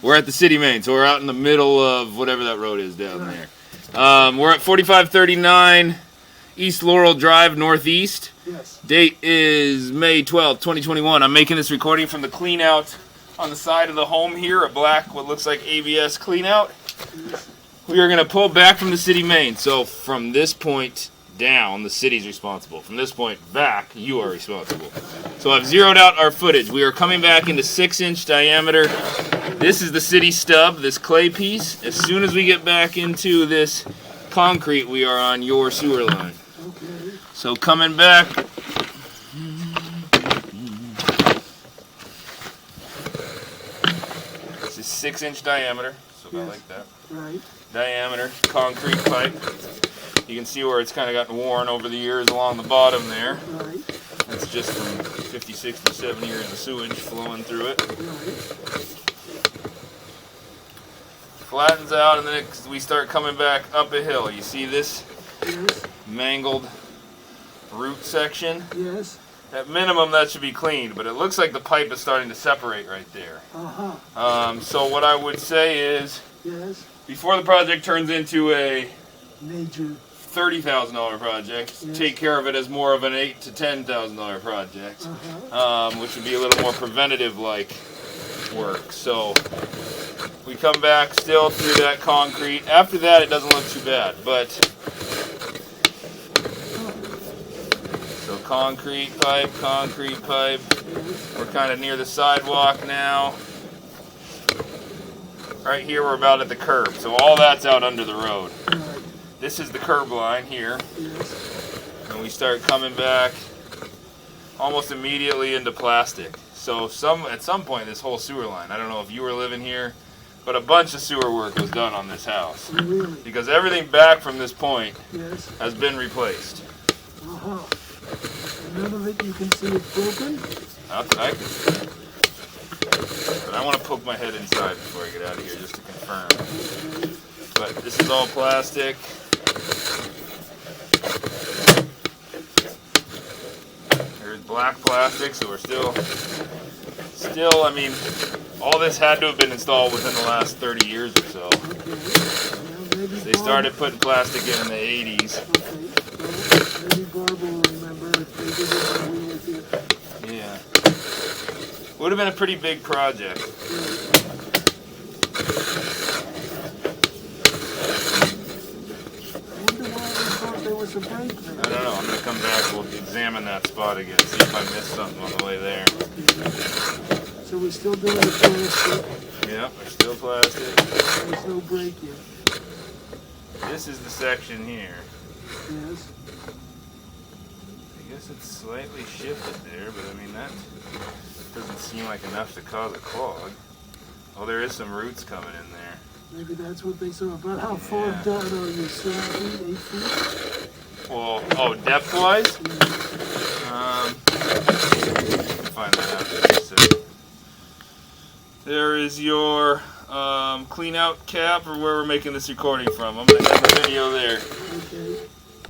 We're at the city main, so we're out in the middle of whatever that road is down there. We're at 4539 East Laurel Drive, Northeast. Yes. Date is May 12th, 2021. I'm making this recording from the clean out on the side of the home here, a black, what looks like ABS clean out. We are going to pull back from the city main. So from this point down, the city's responsible. From this point back, you are responsible. So I've zeroed out our footage. We are coming back into 6-inch diameter. This is the city stub, this clay piece. As soon as we get back into this concrete, we are on your sewer line. Okay. So coming back, this is 6-inch diameter, so about like that. Right. Diameter, concrete pipe. You can see where it's kind of gotten worn over the years along the bottom there. Right. That's just from 50, 60, 70 years of sewage flowing through it. Right. Flattens out, and then we start coming back up a hill. You see this Yes. mangled root section? Yes. At minimum, that should be cleaned, but it looks like the pipe is starting to separate right there. Uh-huh. So what I would say is, Yes. before the project turns into a Major. $30,000 project, Yes. take care of it as more of an $8,000 to $10,000 project, Uh-huh. which would be a little more preventative-like work. So we come back still through that concrete. After that, it doesn't look too bad, but so concrete pipe. We're kind of near the sidewalk now. Right here, we're about at the curb, so all that's out under the road. Right. This is the curb line here, Yes. and we start coming back almost immediately into plastic. So at some point, this whole sewer line, I don't know if you were living here, but a bunch of sewer work was done on this house. Really? Because everything back from this point Yes. has been replaced. Uh-huh. And none of it you can see it broken? Not that I can see. But I want to poke my head inside before I get out of here just to confirm. Okay. But this is all plastic. There's black plastic, so we're still, I mean, all this had to have been installed within the last 30 years or so. Okay. Well, maybe They started putting plastic in the 80s. Okay. Well, maybe Barb will remember if they did it when we were here. Yeah. Would have been a pretty big project. I wonder why they thought there was a break there. I don't know. I'm going to come back. We'll examine that spot again. See if I missed something on the way there. Okay. So we're still doing the plastic. Yep, there's still plastic. There's no break yet. This is the section here. Yes. I guess it's slightly shifted there, but I mean, that doesn't seem like enough to cause a clog. Oh, there is some roots coming in there. Maybe that's what they saw. About how far Yeah. down are you? 7 feet, 8 feet? Well, oh, depth-wise? Yeah. Find that out in just a second. There is your clean out cap, or where we're making this recording from. I'm going to end the video there. Okay.